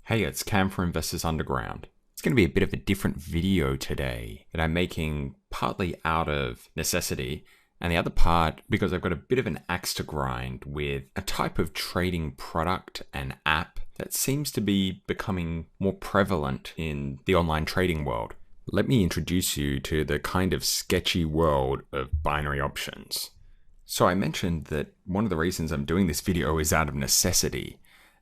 Hey, it's Cam from Investors Underground. It's going to be a bit of a different video today that I'm making partly out of necessity and the other part because I've got a bit of an axe to grind with a type of trading product and app that seems to be becoming more prevalent in the online trading world. Let me introduce you to the kind of sketchy world of binary options. So I mentioned that one of the reasons I'm doing this video is out of necessity.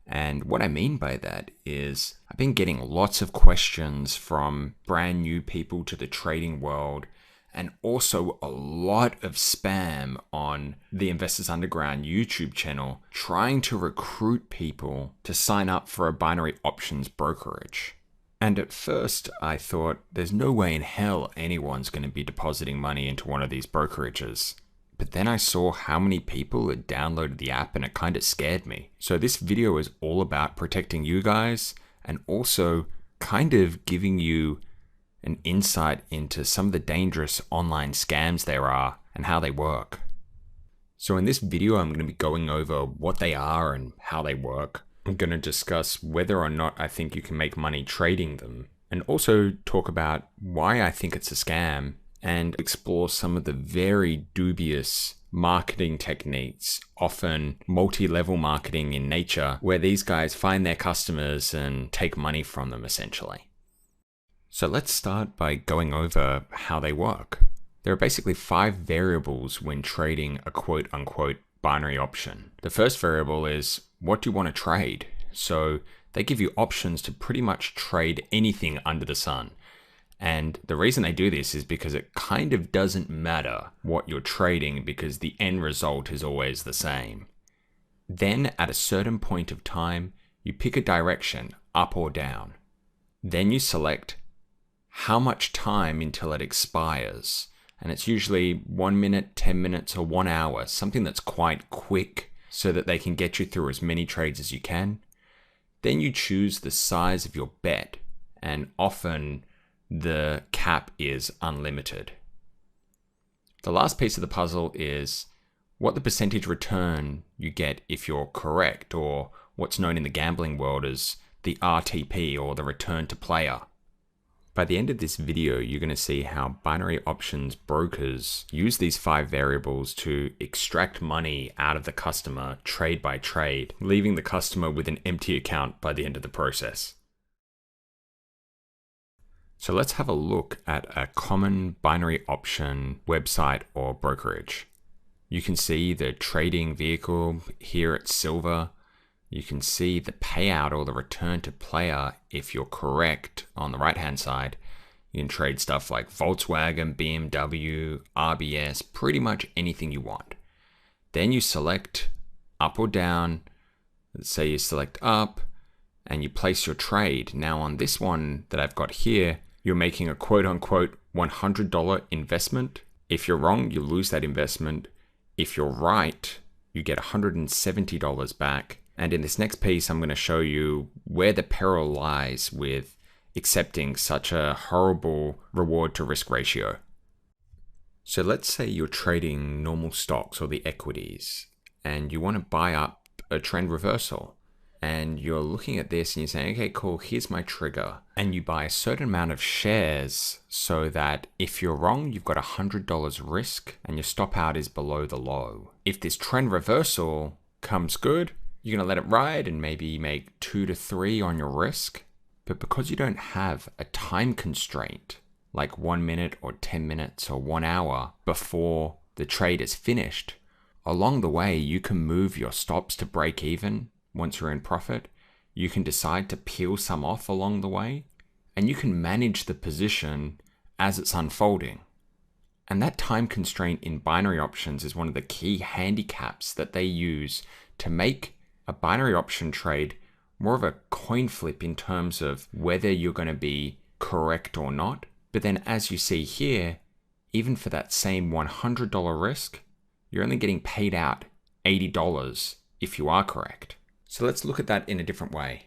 And what I mean by that is I've been getting lots of questions from brand new people to the trading world and also a lot of spam on the Investors Underground YouTube channel trying to recruit people to sign up for a binary options brokerage. And at first I thought there's no way in hell anyone's going to be depositing money into one of these brokerages. But then I saw how many people had downloaded the app and it kind of scared me. So this video is all about protecting you guys and also kind of giving you an insight into some of the dangerous online scams there are and how they work. So in this video, I'm going to be going over what they are and how they work. I'm going to discuss whether or not I think you can make money trading them and also talk about why I think it's a scam and explore some of the very dubious marketing techniques, often multi-level marketing in nature, where these guys find their customers and take money from them essentially. So let's start by going over how they work. There are basically 5 variables when trading a quote-unquote binary option. The first variable is what do you want to trade? So they give you options to pretty much trade anything under the sun. And the reason they do this is because it kind of doesn't matter what you're trading because the end result is always the same. Then at a certain point of time, you pick a direction, up or down. Then you select how much time until it expires. And it's usually 1 minute, 10 minutes, or 1 hour, something that's quite quick so that they can get you through as many trades as you can. Then you choose the size of your bet, and often the cap is unlimited. The last piece of the puzzle is what the percentage return you get if you're correct, or what's known in the gambling world as the RTP, or the return to player. By the end of this video, you're going to see how binary options brokers use these 5 variables to extract money out of the customer trade by trade, leaving the customer with an empty account by the end of the process. So let's have a look at a common binary option website or brokerage. You can see the trading vehicle here at Silver. You can see the payout or the return to player if you're correct on the right hand side. You can trade stuff like Volkswagen, BMW, RBS, pretty much anything you want. Then you select up or down. Let's say you select up and you place your trade. Now on this one that I've got here, you're making a quote-unquote $100 investment. If you're wrong, you lose that investment. If you're right, you get $170 back. And in this next piece, I'm going to show you where the peril lies with accepting such a horrible reward to risk ratio. So let's say you're trading normal stocks or the equities, and you want to buy up a trend reversal. And you're looking at this and you're saying, okay, cool, here's my trigger. And you buy a certain amount of shares so that if you're wrong, you've got $100 risk and your stop out is below the low. If this trend reversal comes good, you're going to let it ride and maybe make 2 to 3 on your risk. But because you don't have a time constraint, like 1 minute or 10 minutes or 1 hour before the trade is finished, along the way, you can move your stops to break even. Once you're in profit, you can decide to peel some off along the way, and you can manage the position as it's unfolding. And that time constraint in binary options is one of the key handicaps that they use to make a binary option trade more of a coin flip in terms of whether you're going to be correct or not. But then as you see here, even for that same $100 risk, you're only getting paid out $80 if you are correct. So let's look at that in a different way.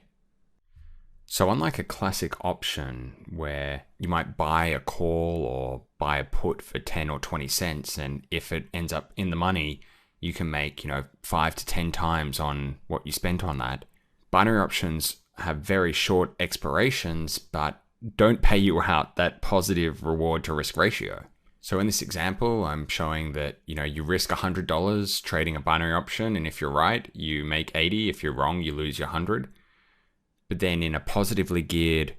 So unlike a classic option where you might buy a call or buy a put for 10 or 20 cents, and if it ends up in the money, you can make, 5 to 10 times on what you spent on that. Binary options have very short expirations, but don't pay you out that positive reward to risk ratio. So in this example, I'm showing that, you risk $100 trading a binary option. And if you're right, you make 80. If you're wrong, you lose your 100. But then in a positively geared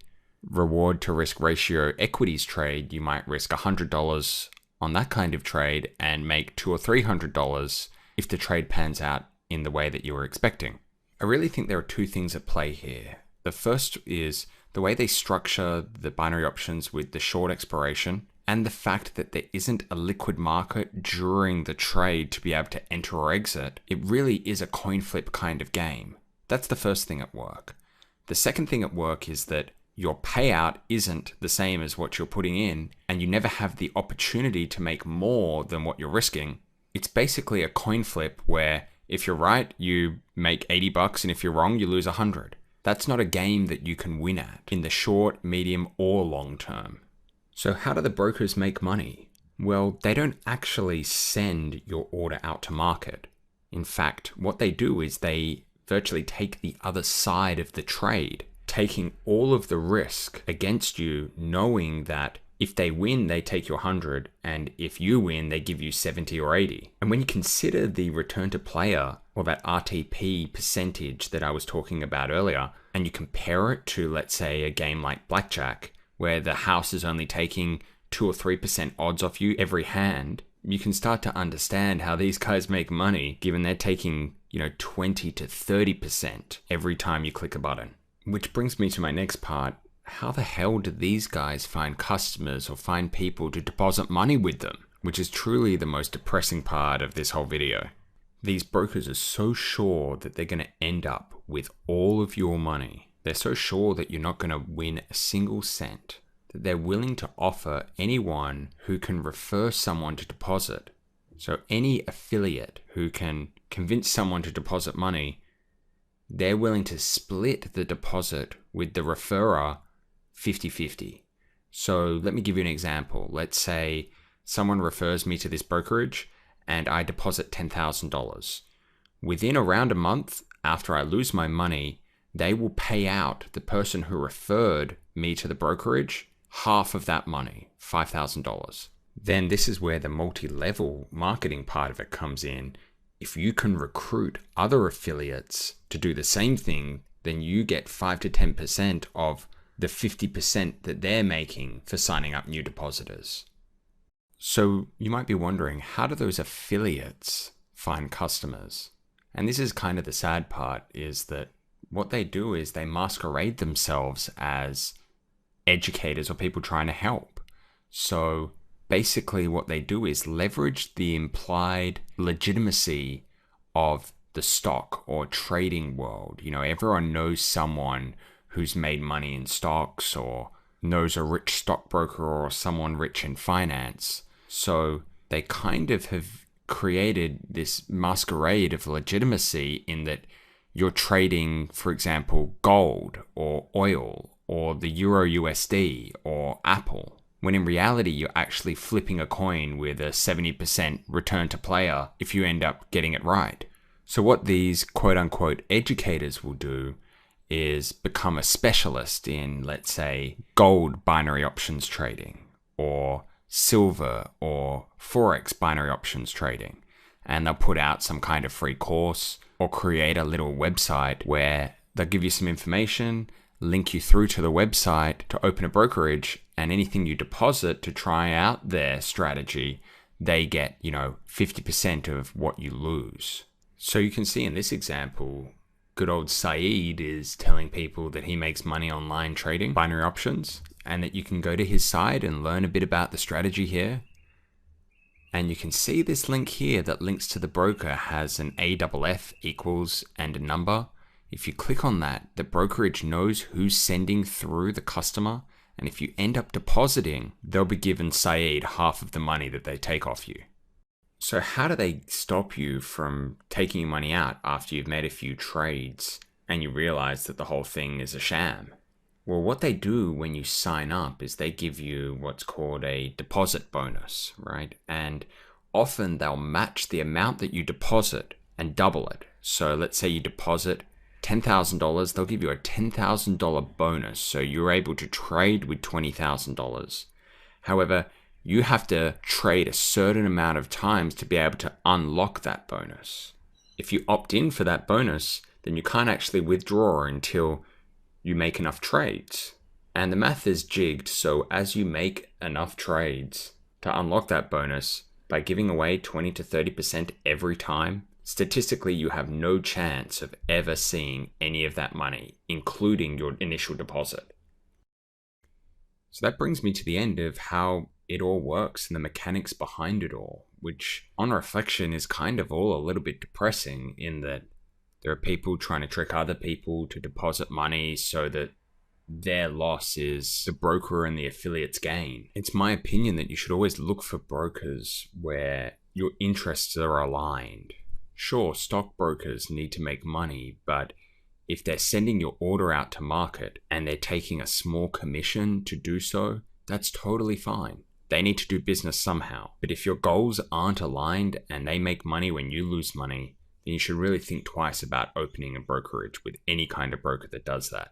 reward to risk ratio equities trade, you might risk $100 on that kind of trade and make $200 or $300 if the trade pans out in the way that you were expecting. I really think there are two things at play here. The first is the way they structure the binary options with the short expiration and the fact that there isn't a liquid market during the trade to be able to enter or exit. It really is a coin flip kind of game. That's the first thing at work. The second thing at work is that your payout isn't the same as what you're putting in, and you never have the opportunity to make more than what you're risking. It's basically a coin flip where if you're right, you make $80, and if you're wrong, you lose 100. That's not a game that you can win at in the short, medium, or long term. So how do the brokers make money? Well, they don't actually send your order out to market. In fact, what they do is they virtually take the other side of the trade, taking all of the risk against you, knowing that if they win, they take your 100, and if you win, they give you 70 or 80. And when you consider the return to player, or that RTP percentage that I was talking about earlier, and you compare it to, let's say, a game like Blackjack, where the house is only taking 2 or 3% odds off you every hand, you can start to understand how these guys make money, given they're taking, 20 to 30% every time you click a button. Which brings me to my next part. How the hell do these guys find customers or find people to deposit money with them? Which is truly the most depressing part of this whole video. These brokers are so sure that they're going to end up with all of your money. They're so sure that you're not going to win a single cent, that they're willing to offer anyone who can refer someone to deposit. So any affiliate who can convince someone to deposit money, they're willing to split the deposit with the referrer 50-50. So let me give you an example. Let's say someone refers me to this brokerage and I deposit $10,000. Within around a month after I lose my money, they will pay out the person who referred me to the brokerage half of that money, $5,000. Then this is where the multi-level marketing part of it comes in. If you can recruit other affiliates to do the same thing, then you get 5 to 10% of the 50% that they're making for signing up new depositors. So you might be wondering, how do those affiliates find customers? And this is kind of the sad part, is that what they do is they masquerade themselves as educators or people trying to help. So basically what they do is leverage the implied legitimacy of the stock or trading world. Everyone knows someone who's made money in stocks or knows a rich stockbroker or someone rich in finance. So they kind of have created this masquerade of legitimacy in that you're trading, for example, gold or oil or the Euro USD or Apple, when in reality you're actually flipping a coin with a 70% return to player if you end up getting it right. So what these quote-unquote educators will do is become a specialist in, let's say, gold binary options trading or silver or Forex binary options trading. And they'll put out some kind of free course or create a little website where they'll give you some information, link you through to the website to open a brokerage, and anything you deposit to try out their strategy, they get, 50% of what you lose. So you can see in this example, good old Saeed is telling people that he makes money online trading binary options and that you can go to his site and learn a bit about the strategy here. And you can see this link here that links to the broker has an AFF equals and a number. If you click on that, the brokerage knows who's sending through the customer. And if you end up depositing, they'll be given Saeed half of the money that they take off you. So how do they stop you from taking your money out after you've made a few trades and you realize that the whole thing is a sham? Well, what they do when you sign up is they give you what's called a deposit bonus, right? And often they'll match the amount that you deposit and double it. So let's say you deposit $10,000, they'll give you a $10,000 bonus, so you're able to trade with $20,000. However, you have to trade a certain amount of times to be able to unlock that bonus. If you opt in for that bonus, then you can't actually withdraw until you make enough trades. And the math is jigged, so as you make enough trades to unlock that bonus, by giving away 20 to 30% every time, statistically you have no chance of ever seeing any of that money, including your initial deposit. So that brings me to the end of how it all works and the mechanics behind it all, which on reflection is kind of all a little bit depressing in that there are people trying to trick other people to deposit money so that their loss is the broker and the affiliate's gain. It's my opinion that you should always look for brokers where your interests are aligned. Sure, stockbrokers need to make money, but if they're sending your order out to market and they're taking a small commission to do so, that's totally fine. They need to do business somehow. But if your goals aren't aligned and they make money when you lose money, then you should really think twice about opening a brokerage with any kind of broker that does that.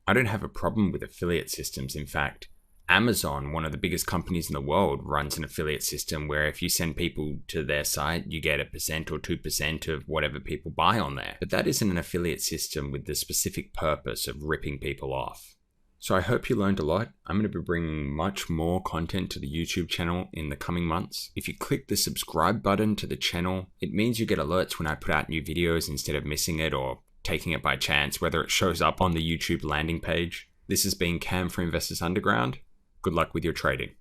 I don't have a problem with affiliate systems. In fact, Amazon, one of the biggest companies in the world, runs an affiliate system where if you send people to their site, you get 1% or 2% of whatever people buy on there. But that isn't an affiliate system with the specific purpose of ripping people off. So I hope you learned a lot. I'm going to be bringing much more content to the YouTube channel in the coming months. If you click the subscribe button to the channel, it means you get alerts when I put out new videos instead of missing it or taking it by chance, whether it shows up on the YouTube landing page. This has been Cam for Investors Underground. Good luck with your trading.